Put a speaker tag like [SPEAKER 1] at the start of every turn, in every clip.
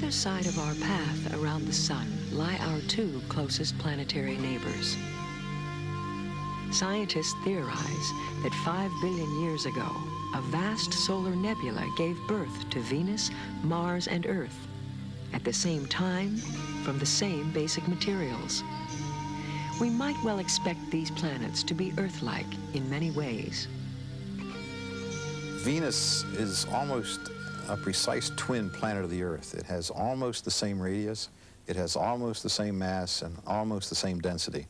[SPEAKER 1] either side of our path around the sun lie our two closest planetary neighbors. Scientists theorize that 5 billion years ago, a vast solar nebula gave birth to Venus, Mars, and Earth at the same time from the same basic materials. We might well expect these planets to be Earth-like in many ways.
[SPEAKER 2] Venus is almost a precise twin planet of the Earth. It has almost the same radius, it has almost the same mass, and almost the same density.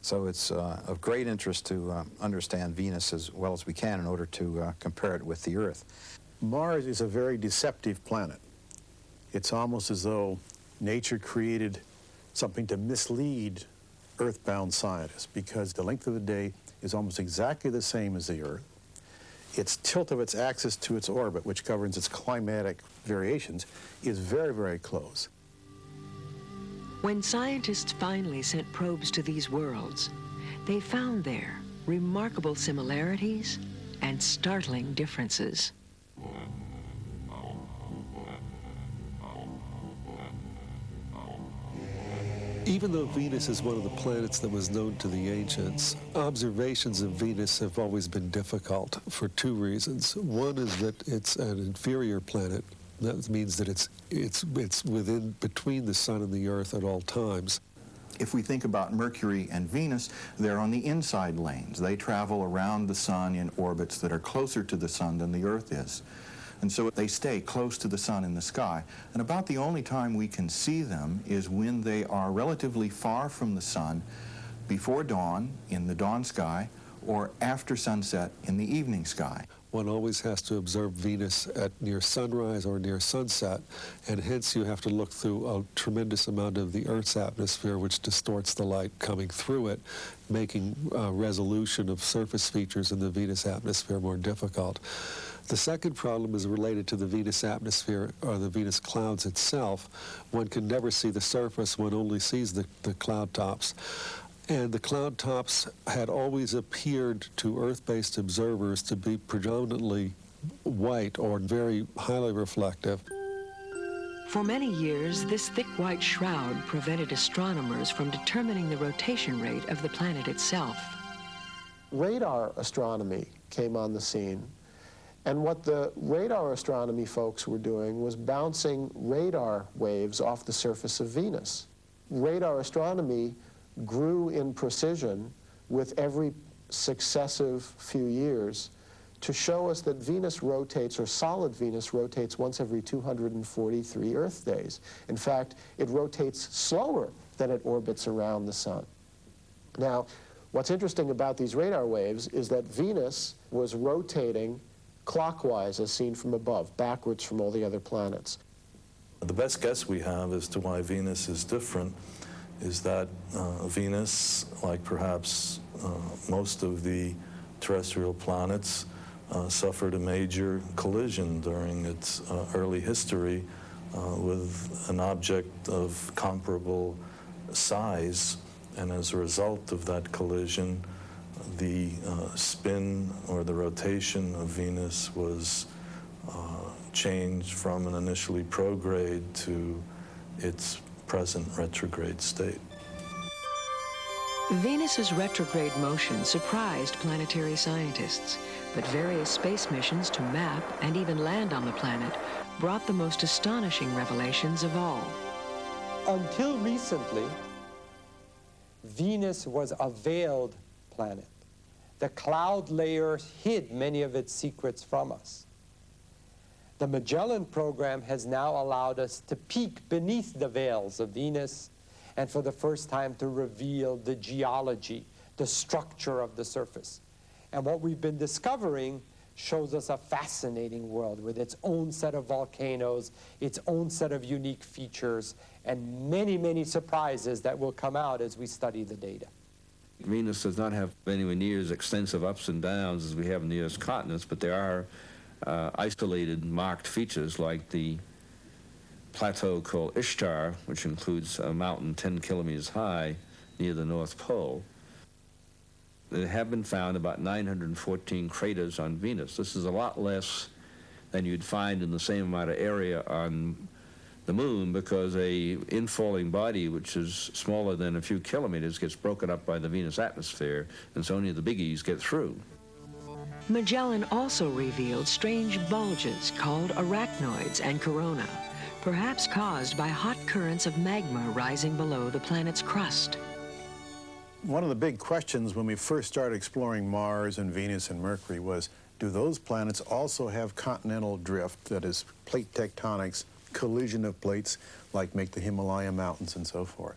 [SPEAKER 2] So it's of great interest to understand Venus as well as we can in order to compare it with the Earth.
[SPEAKER 3] Mars is a very deceptive planet. It's almost as though nature created something to mislead Earthbound scientists, because the length of the day is almost exactly the same as the Earth. Its tilt of its axis to its orbit, which governs its climatic variations, is very, very close.
[SPEAKER 1] When scientists finally sent probes to these worlds, they found there remarkable similarities and startling differences.
[SPEAKER 4] Even though Venus is one of the planets that was known to the ancients, observations of Venus have always been difficult for two reasons. One is that it's an inferior planet. That means that it's between the sun and the Earth at all times.
[SPEAKER 5] If we think about Mercury and Venus, they're on the inside lanes. They travel around the sun in orbits that are closer to the sun than the Earth is. And so they stay close to the sun in the sky. And about the only time we can see them is when they are relatively far from the sun, before dawn in the dawn sky, or after sunset in the evening sky.
[SPEAKER 4] One always has to observe Venus at near sunrise or near sunset, and hence you have to look through a tremendous amount of the Earth's atmosphere, which distorts the light coming through it, making resolution of surface features in the Venus atmosphere more difficult. The second problem is related to the Venus atmosphere, or the Venus clouds itself. One can never see the surface, one only sees the cloud tops. And the cloud tops had always appeared to Earth-based observers to be predominantly white or very highly reflective.
[SPEAKER 1] For many years, this thick white shroud prevented astronomers from determining the rotation rate of the planet itself.
[SPEAKER 6] Radar astronomy came on the scene. And what the radar astronomy folks were doing was bouncing radar waves off the surface of Venus. Radar astronomy grew in precision with every successive few years to show us that Venus rotates, or solid Venus rotates, once every 243 Earth days. In fact, it rotates slower than it orbits around the sun. Now, what's interesting about these radar waves is that Venus was rotating clockwise as seen from above, backwards from all the other planets.
[SPEAKER 7] The best guess we have as to why Venus is different is that Venus, like perhaps most of the terrestrial planets, suffered a major collision during its early history with an object of comparable size, and as a result of that collision, the spin or the rotation of Venus was changed from an initially prograde to its present retrograde state.
[SPEAKER 1] Venus's retrograde motion surprised planetary scientists, but various space missions to map and even land on the planet brought the most astonishing revelations of all.
[SPEAKER 8] Until recently, Venus was a veiled planet. The cloud layer hid many of its secrets from us. The Magellan program has now allowed us to peek beneath the veils of Venus, and for the first time to reveal the geology, the structure of the surface. And what we've been discovering shows us a fascinating world with its own set of volcanoes, its own set of unique features, and many, many surprises that will come out as we study the data.
[SPEAKER 9] Venus does not have anywhere near as extensive ups and downs as we have in the Earth's continents, but there are isolated marked features like the plateau called Ishtar, which includes a mountain 10 kilometers high near the North Pole. There have been found about 914 craters on Venus. This is a lot less than you'd find in the same amount of area on the moon because a infalling body which is smaller than a few kilometers gets broken up by the Venus atmosphere, and so only the biggies get through.
[SPEAKER 1] Magellan also revealed strange bulges called arachnoids and corona, perhaps caused by hot currents of magma rising below the planet's crust.
[SPEAKER 3] One of the big questions when we first started exploring Mars and Venus and Mercury was, do those planets also have continental drift, that is plate tectonics, collision of plates like make the Himalaya mountains and so forth?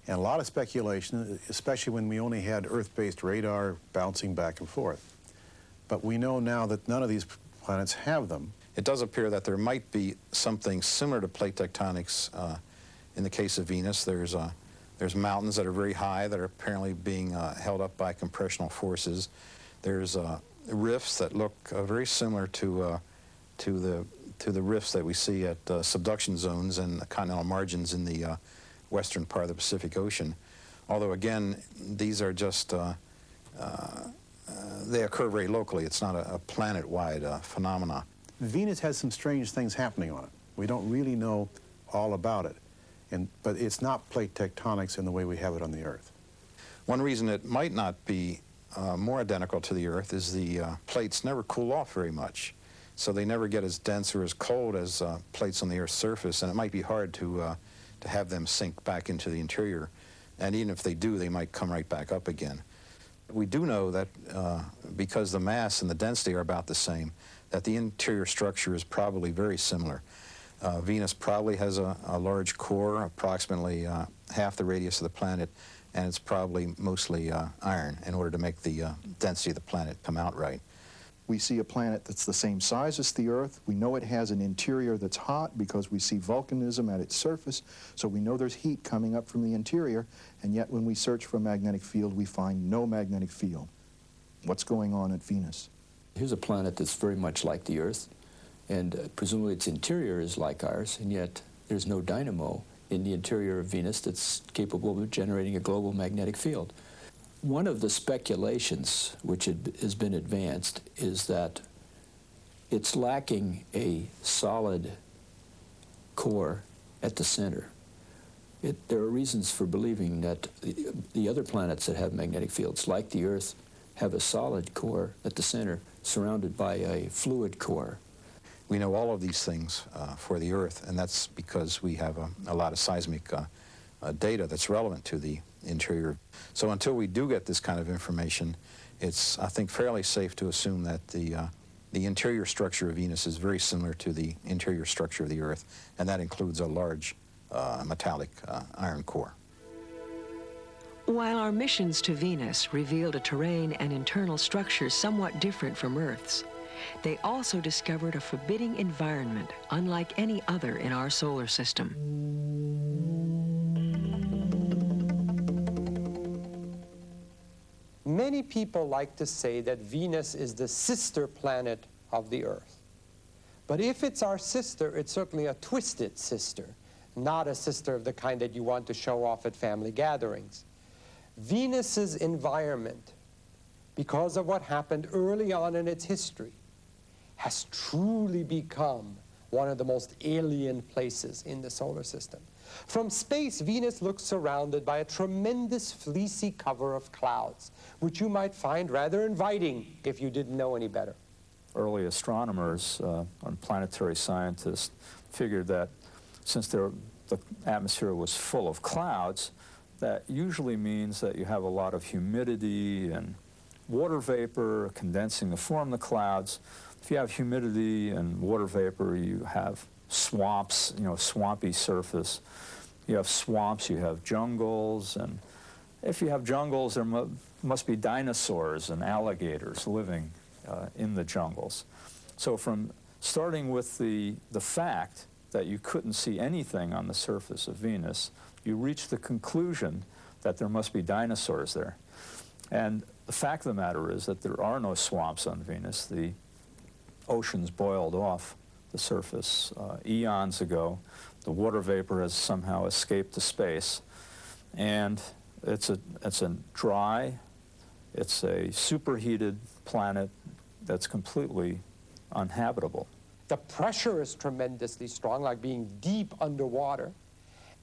[SPEAKER 3] And a lot of speculation, especially when we only had Earth-based radar bouncing back and forth. But we know now that none of these planets have them.
[SPEAKER 2] It does appear that there might be something similar to plate tectonics in the case of Venus. There's mountains that are very high that are apparently being held up by compressional forces. There's rifts that look very similar to the rifts that we see at subduction zones and the continental margins in the western part of the Pacific Ocean. Although again, these are just they occur very locally. It's not a planet-wide phenomena.
[SPEAKER 3] Venus has some strange things happening on it. We don't really know all about it, but it's not plate tectonics in the way we have it on the Earth.
[SPEAKER 2] One reason it might not be more identical to the Earth is the plates never cool off very much. So they never get as dense or as cold as plates on the Earth's surface, and it might be hard to have them sink back into the interior. And even if they do, they might come right back up again. We do know that because the mass and the density are about the same, that the interior structure is probably very similar. Venus probably has a large core, approximately half the radius of the planet, and it's probably mostly iron in order to make the density of the planet come out right.
[SPEAKER 5] We see a planet that's the same size as the Earth. We know it has an interior that's hot because we see volcanism at its surface, so we know there's heat coming up from the interior, and yet when we search for a magnetic field, we find no magnetic field. What's going on at Venus?
[SPEAKER 10] Here's a planet that's very much like the Earth, and presumably its interior is like ours, and yet there's no dynamo in the interior of Venus that's capable of generating a global magnetic field. One of the speculations which has been advanced is that it's lacking a solid core at the center. There are reasons for believing that the other planets that have magnetic fields, like the Earth, have a solid core at the center surrounded by a fluid core.
[SPEAKER 2] We know all of these things for the Earth, and that's because we have a lot of seismic data that's relevant to the interior. So until we do get this kind of information, it's, I think, fairly safe to assume that the interior structure of Venus is very similar to the interior structure of the Earth, and that includes a large metallic iron core.
[SPEAKER 1] While our missions to Venus revealed a terrain and internal structure somewhat different from Earth's, they also discovered a forbidding environment unlike any other in our solar system.
[SPEAKER 8] Many people like to say that Venus is the sister planet of the Earth. But if it's our sister, it's certainly a twisted sister, not a sister of the kind that you want to show off at family gatherings. Venus's environment, because of what happened early on in its history, has truly become one of the most alien places in the solar system. From space, Venus looks surrounded by a tremendous fleecy cover of clouds, which you might find rather inviting if you didn't know any better.
[SPEAKER 11] Early astronomers and planetary scientists figured that since the atmosphere was full of clouds, that usually means that you have a lot of humidity and water vapor condensing to form the clouds. If you have humidity and water vapor, you have swamps, swampy surface. You have swamps, you have jungles, and if you have jungles, there must be dinosaurs and alligators living in the jungles. So from starting with the fact that you couldn't see anything on the surface of Venus, you reach the conclusion that there must be dinosaurs there. And the fact of the matter is that there are no swamps on Venus. The oceans boiled off the surface eons ago. The water vapor has somehow escaped to space, and it's a dry, it's a superheated planet that's completely uninhabitable.
[SPEAKER 8] The pressure is tremendously strong, like being deep underwater.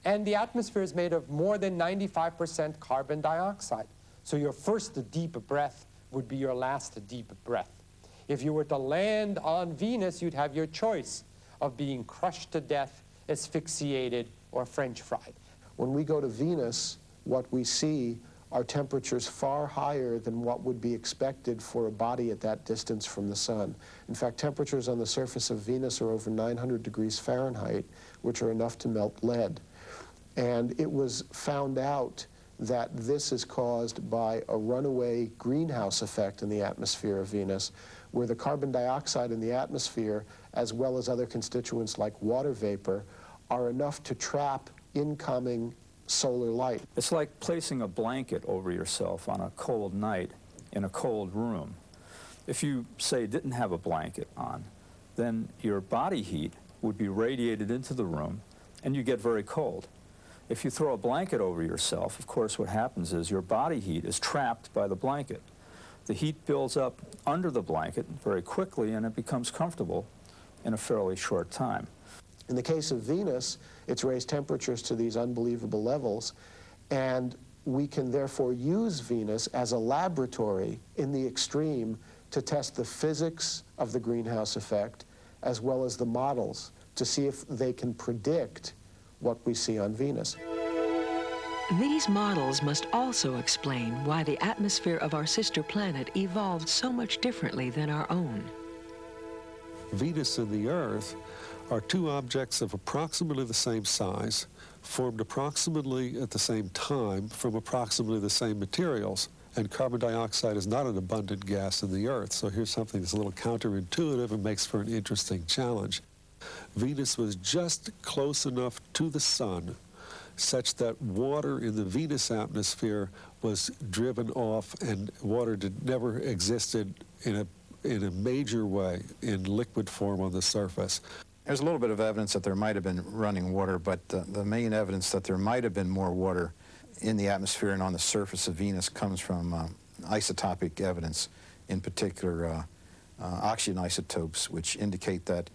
[SPEAKER 8] And the atmosphere is made of more than 95% carbon dioxide. So your first deep breath would be your last deep breath. If you were to land on Venus, you'd have your choice of being crushed to death, asphyxiated, or French fried.
[SPEAKER 6] When we go to Venus, what we see are temperatures far higher than what would be expected for a body at that distance from the sun. In fact, temperatures on the surface of Venus are over 900 degrees Fahrenheit, which are enough to melt lead. And it was found out that this is caused by a runaway greenhouse effect in the atmosphere of Venus, where the carbon dioxide in the atmosphere, as well as other constituents like water vapor, are enough to trap incoming solar light.
[SPEAKER 11] It's like placing a blanket over yourself on a cold night in a cold room. If you, say, didn't have a blanket on, then your body heat would be radiated into the room and you get very cold. If you throw a blanket over yourself, of course what happens is your body heat is trapped by the blanket. The heat builds up under the blanket very quickly and it becomes comfortable in a fairly short time.
[SPEAKER 6] In the case of Venus, it's raised temperatures to these unbelievable levels, and we can therefore use Venus as a laboratory in the extreme to test the physics of the greenhouse effect as well as the models to see if they can predict what we see on Venus.
[SPEAKER 1] These models must also explain why the atmosphere of our sister planet evolved so much differently than our own.
[SPEAKER 4] Venus and the Earth are two objects of approximately the same size, formed approximately at the same time from approximately the same materials. And carbon dioxide is not an abundant gas in the Earth, so here's something that's a little counterintuitive and makes for an interesting challenge. Venus was just close enough to the sun such that water in the Venus atmosphere was driven off, and water never existed in a major way in liquid form on the surface.
[SPEAKER 2] There's a little bit of evidence that there might have been running water, but the main evidence that there might have been more water in the atmosphere and on the surface of Venus comes from isotopic evidence, in particular oxygen isotopes, which indicate that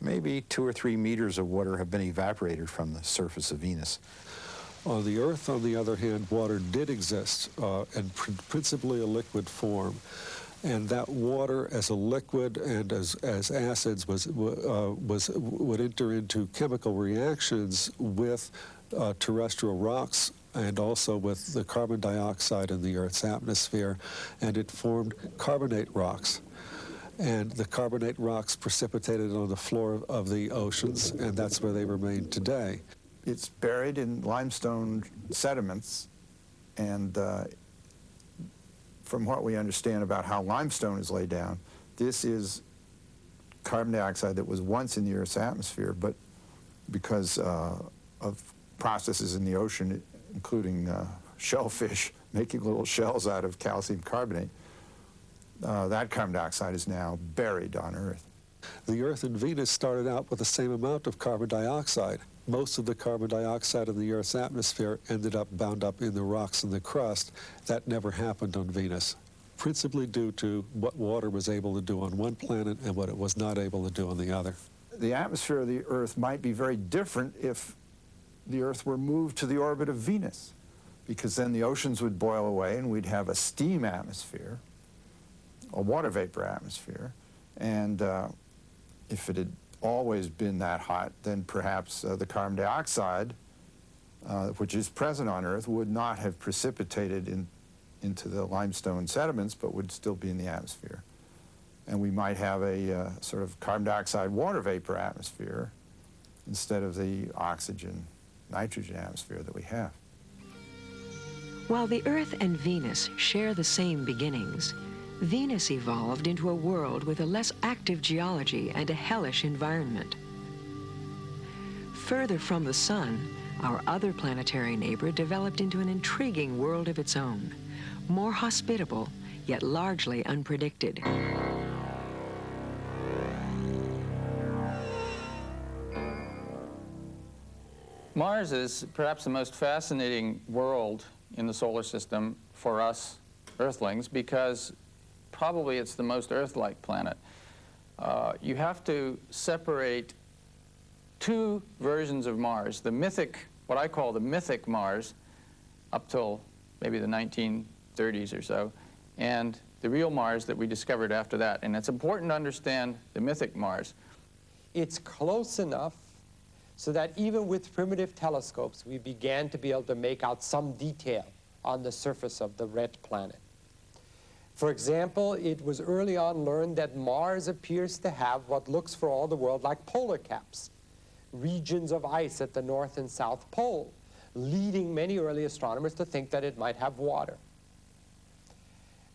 [SPEAKER 2] maybe 2 or 3 meters of water have been evaporated from the surface of Venus.
[SPEAKER 4] On the Earth, on the other hand, water did exist, and principally a liquid form. And that water as a liquid and as acids would enter into chemical reactions with terrestrial rocks and also with the carbon dioxide in the Earth's atmosphere, and it formed carbonate rocks. And the carbonate rocks precipitated on the floor of the oceans, and that's where they remain today.
[SPEAKER 12] It's buried in limestone sediments, and from what we understand about how limestone is laid down, this is carbon dioxide that was once in the Earth's atmosphere, but because of processes in the ocean, including shellfish making little shells out of calcium carbonate, that carbon dioxide is now buried on Earth.
[SPEAKER 4] The Earth and Venus started out with the same amount of carbon dioxide. Most of the carbon dioxide in the Earth's atmosphere ended up bound up in the rocks in the crust. That never happened on Venus, principally due to what water was able to do on one planet and what it was not able to do on the other.
[SPEAKER 12] The atmosphere of the Earth might be very different if the Earth were moved to the orbit of Venus, because then the oceans would boil away and we'd have a steam atmosphere, a water vapor atmosphere, and if it had always been that hot, then perhaps the carbon dioxide, which is present on Earth, would not have precipitated into the limestone sediments, but would still be in the atmosphere. And we might have a sort of carbon dioxide water vapor atmosphere instead of the oxygen, nitrogen atmosphere that we have.
[SPEAKER 1] While the Earth and Venus share the same beginnings, Venus evolved into a world with a less active geology and a hellish environment. Further from the Sun, our other planetary neighbor developed into an intriguing world of its own, more hospitable, yet largely unpredicted.
[SPEAKER 13] Mars is perhaps the most fascinating world in the solar system for us Earthlings because probably it's the most Earth-like planet. you have to separate two versions of Mars, the mythic, what I call the mythic Mars, up till maybe the 1930s or so, and the real Mars that we discovered after that. And it's important to understand the mythic Mars.
[SPEAKER 8] It's close enough so that even with primitive telescopes, we began to be able to make out some detail on the surface of the red planet. For example, it was early on learned that Mars appears to have what looks for all the world like polar caps, regions of ice at the North and South Pole, leading many early astronomers to think that it might have water.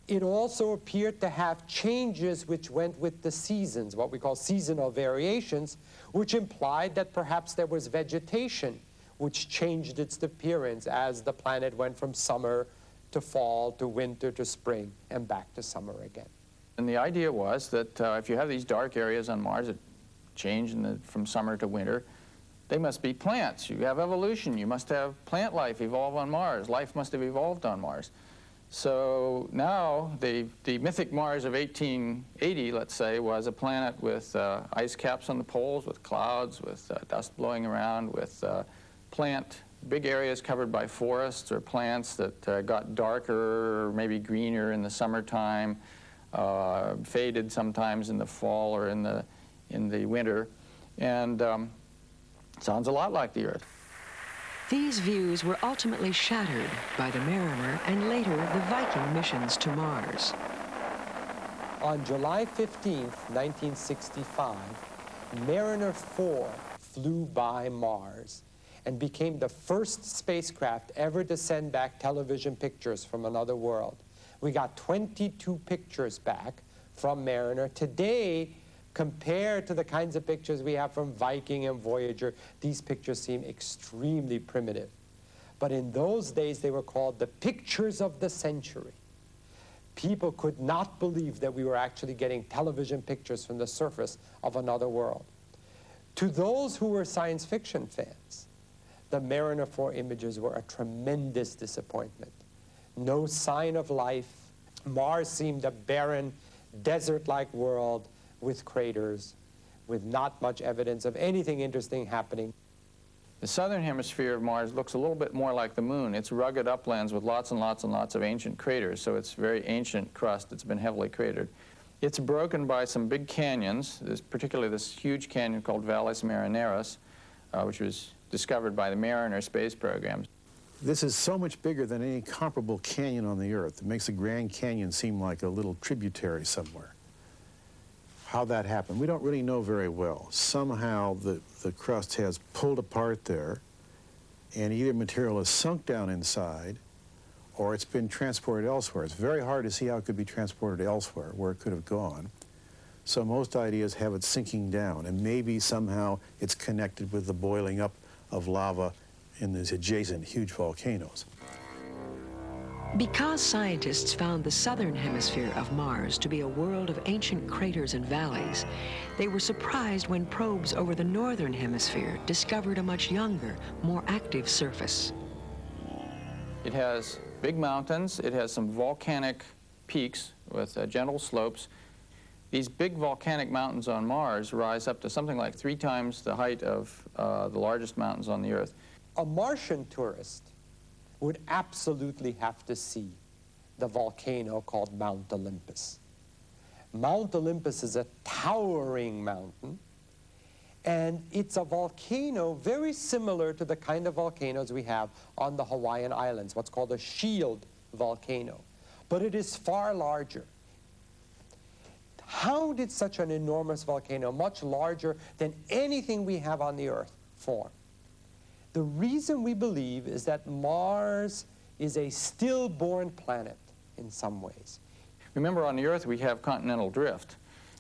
[SPEAKER 8] It also appeared to have changes which went with the seasons, what we call seasonal variations, which implied that perhaps there was vegetation which changed its appearance as the planet went from summer to fall to winter to spring and back to summer again.
[SPEAKER 13] And the idea was that if you have these dark areas on Mars that change from summer to winter, they must be plants. You have evolution. You must have plant life evolve on Mars. Life must have evolved on Mars. So now the mythic Mars of 1880, let's say, was a planet with ice caps on the poles, with clouds, with dust blowing around, with big areas covered by forests or plants that got darker or maybe greener in the summertime, faded sometimes in the fall or in the winter, and sounds a lot like the Earth.
[SPEAKER 1] These views were ultimately shattered by the Mariner and later the Viking missions to Mars.
[SPEAKER 8] On July 15, 1965, Mariner 4 flew by Mars and became the first spacecraft ever to send back television pictures from another world. We got 22 pictures back from Mariner. Today, compared to the kinds of pictures we have from Viking and Voyager, these pictures seem extremely primitive. But in those days, they were called the pictures of the century. People could not believe that we were actually getting television pictures from the surface of another world. To those who were science fiction fans, the Mariner 4 images were a tremendous disappointment. No sign of life. Mars seemed a barren, desert-like world with craters, with not much evidence of anything interesting happening.
[SPEAKER 13] The southern hemisphere of Mars looks a little bit more like the moon. It's rugged uplands with lots and lots and lots of ancient craters, so it's very ancient crust that's been heavily cratered. It's broken by some big canyons, particularly this huge canyon called Valles Marineris, which was discovered by the Mariner space program.
[SPEAKER 3] This is so much bigger than any comparable canyon on the Earth. It makes the Grand Canyon seem like a little tributary somewhere. How that happened, we don't really know very well. Somehow the crust has pulled apart there, and either material is sunk down inside, or it's been transported elsewhere. It's very hard to see how it could be transported elsewhere, where it could have gone. So most ideas have it sinking down, and maybe somehow it's connected with the boiling up of lava in these adjacent huge volcanoes.
[SPEAKER 1] Because scientists found the southern hemisphere of Mars to be a world of ancient craters and valleys, they were surprised when probes over the northern hemisphere discovered a much younger, more active surface.
[SPEAKER 13] It has big mountains. It has some volcanic peaks with gentle slopes. These big volcanic mountains on Mars rise up to something like 3 times the height of the largest mountains on the Earth.
[SPEAKER 8] A Martian tourist would absolutely have to see the volcano called Mount Olympus. Mount Olympus is a towering mountain, and it's a volcano very similar to the kind of volcanoes we have on the Hawaiian Islands, what's called a shield volcano, but it is far larger. How did such an enormous volcano, much larger than anything we have on the Earth, form? The reason we believe is that Mars is a stillborn planet in some ways.
[SPEAKER 13] Remember, on the Earth we have continental drift.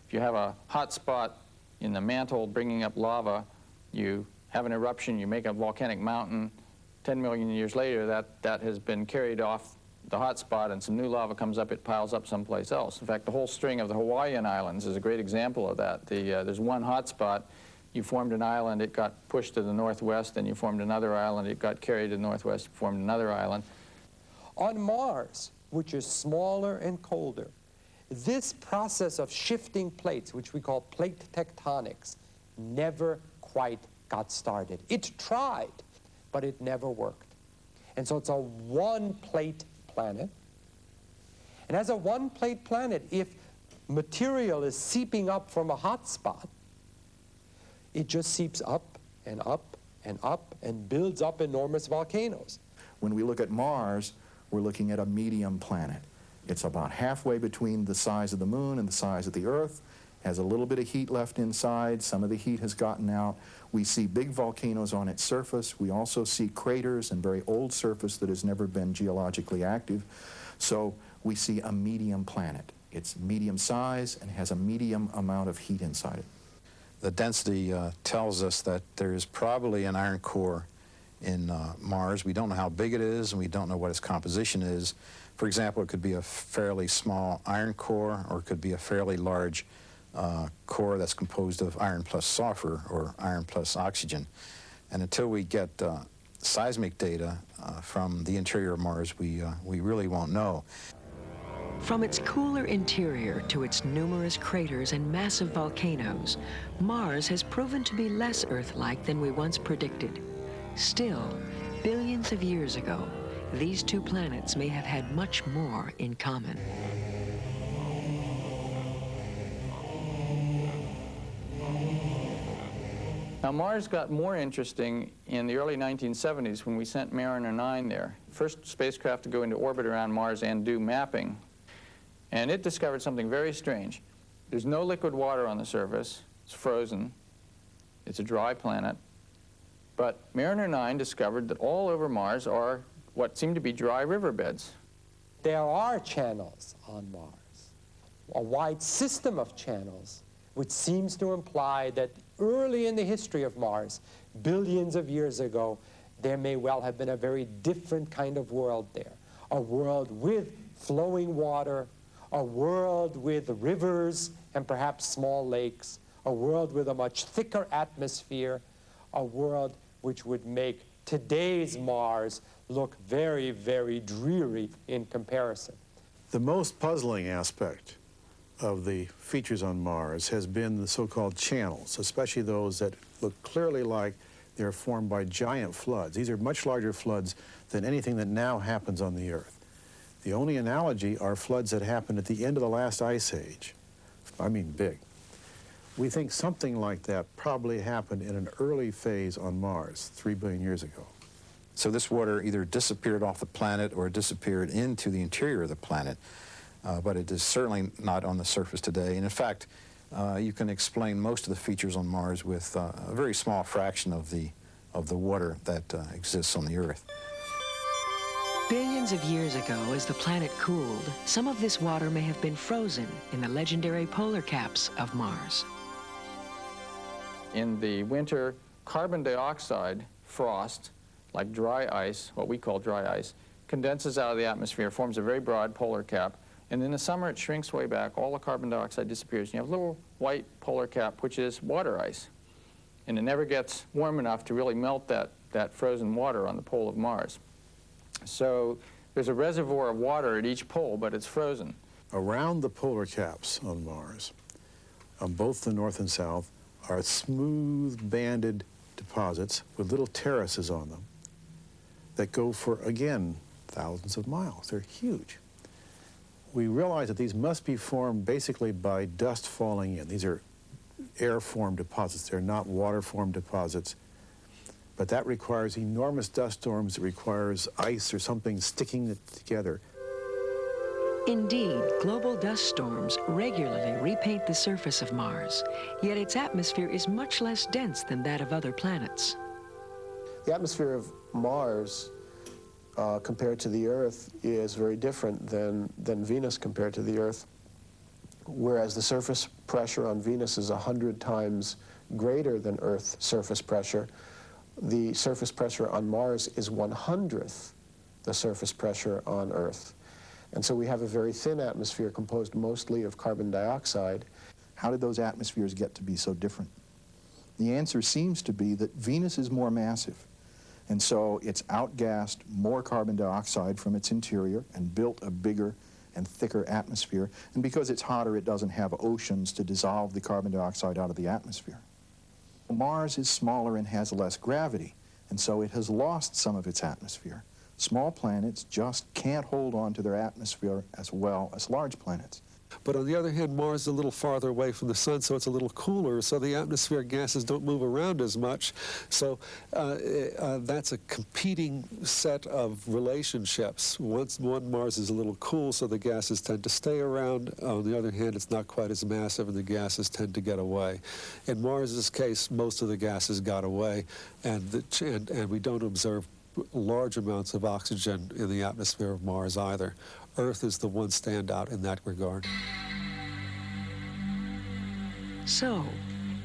[SPEAKER 13] If you have a hot spot in the mantle bringing up lava, you have an eruption, you make a volcanic mountain. 10 million years later, that has been carried off the hot spot, and some new lava comes up, it piles up someplace else. In fact, the whole string of the Hawaiian Islands is a great example of that. There's one hot spot. You formed an island, it got pushed to the northwest, then you formed another island, it got carried to the northwest, you formed another island.
[SPEAKER 8] On Mars, which is smaller and colder, this process of shifting plates, which we call plate tectonics, never quite got started. It tried, but it never worked. And so it's a one-plate planet. And as a one-plate planet, if material is seeping up from a hot spot, it just seeps up and up and up and builds up enormous volcanoes.
[SPEAKER 5] When we look at Mars, we're looking at a medium planet. It's about halfway between the size of the moon and the size of the Earth, has a little bit of heat left inside, some of the heat has gotten out. We see big volcanoes on its surface. We also see craters and very old surface that has never been geologically active. So we see a medium planet. It's medium size and has a medium amount of heat inside it.
[SPEAKER 2] The density tells us that there is probably an iron core in Mars. We don't know how big it is, and we don't know what its composition is. For example, it could be a fairly small iron core, or it could be a fairly large core that's composed of iron plus sulfur, or iron plus oxygen. And until we get seismic data from the interior of Mars, we really won't know.
[SPEAKER 1] From its cooler interior to its numerous craters and massive volcanoes, Mars has proven to be less Earth-like than we once predicted. Still, billions of years ago, these two planets may have had much more in common.
[SPEAKER 13] Now, Mars got more interesting in the early 1970s when we sent Mariner 9 there. First spacecraft to go into orbit around Mars and do mapping. And it discovered something very strange. There's no liquid water on the surface. It's frozen. It's a dry planet. But Mariner 9 discovered that all over Mars are what seem to be dry riverbeds.
[SPEAKER 8] There are channels on Mars, a wide system of channels, which seems to imply that early in the history of Mars, billions of years ago, there may well have been a very different kind of world there. A world with flowing water, a world with rivers and perhaps small lakes, a world with a much thicker atmosphere, a world which would make today's Mars look very, very dreary in comparison.
[SPEAKER 3] The most puzzling aspect of the features on Mars has been the so-called channels, especially those that look clearly like they're formed by giant floods. These are much larger floods than anything that now happens on the Earth. The only analogy are floods that happened at the end of the last ice age. I mean big. We think something like that probably happened in an early phase on Mars 3 billion years ago.
[SPEAKER 2] So this water either disappeared off the planet or disappeared into the interior of the planet, but it is certainly not on the surface today. And in fact, you can explain most of the features on Mars with a very small fraction of the water that exists on the Earth.
[SPEAKER 1] Billions of years ago, as the planet cooled, some of this water may have been frozen in the legendary polar caps of Mars.
[SPEAKER 13] In the winter, carbon dioxide frost, like dry ice, what we call dry ice, condenses out of the atmosphere, forms a very broad polar cap, and in the summer it shrinks way back, all the carbon dioxide disappears, and you have a little white polar cap, which is water ice. And it never gets warm enough to really melt that frozen water on the pole of Mars. So there's a reservoir of water at each pole, but it's frozen.
[SPEAKER 3] Around the polar caps on Mars, on both the north and south, are smooth banded deposits with little terraces on them that go for, again, thousands of miles. They're huge. We realize that these must be formed basically by dust falling in. These are air-formed deposits. They're not water-formed deposits. But that requires enormous dust storms. It requires ice or something sticking it together.
[SPEAKER 1] Indeed, global dust storms regularly repaint the surface of Mars, yet its atmosphere is much less dense than that of other planets.
[SPEAKER 6] The atmosphere of Mars compared to the Earth is very different than Venus compared to the Earth, whereas the surface pressure on Venus is 100 times greater than Earth surface pressure. The surface pressure on Mars is 1/100th the surface pressure on Earth. And so we have a very thin atmosphere composed mostly of carbon dioxide.
[SPEAKER 5] How did those atmospheres get to be so different? The answer seems to be that Venus is more massive, and so it's outgassed more carbon dioxide from its interior and built a bigger and thicker atmosphere. And because it's hotter, it doesn't have oceans to dissolve the carbon dioxide out of the atmosphere. Mars is smaller and has less gravity, and so it has lost some of its atmosphere. Small planets just can't hold on to their atmosphere as well as large planets.
[SPEAKER 4] But on the other hand, Mars is a little farther away from the sun, so it's a little cooler, so the atmospheric gases don't move around as much. So that's a competing set of relationships. One, Mars is a little cool, so the gases tend to stay around. On the other hand, it's not quite as massive, and the gases tend to get away. In Mars's case, most of the gases got away, and we don't observe large amounts of oxygen in the atmosphere of Mars either. Earth is the one standout in that regard.
[SPEAKER 1] So,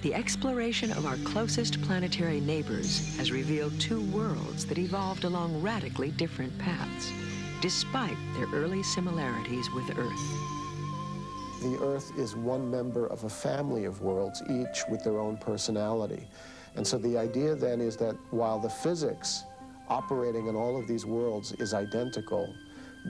[SPEAKER 1] the exploration of our closest planetary neighbors has revealed two worlds that evolved along radically different paths, despite their early similarities with Earth.
[SPEAKER 6] The Earth is one member of a family of worlds, each with their own personality. And so the idea then is that while the physics operating in all of these worlds is identical,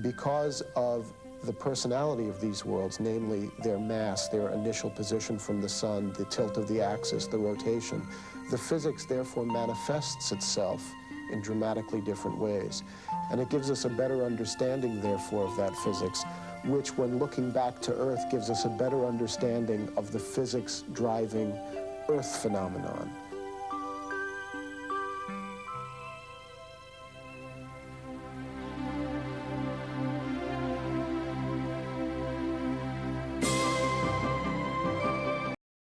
[SPEAKER 6] because of the personality of these worlds, namely their mass, their initial position from the sun, the tilt of the axis, the rotation, the physics therefore manifests itself in dramatically different ways. And it gives us a better understanding, therefore, of that physics, which, when looking back to Earth, gives us a better understanding of the physics driving Earth phenomenon.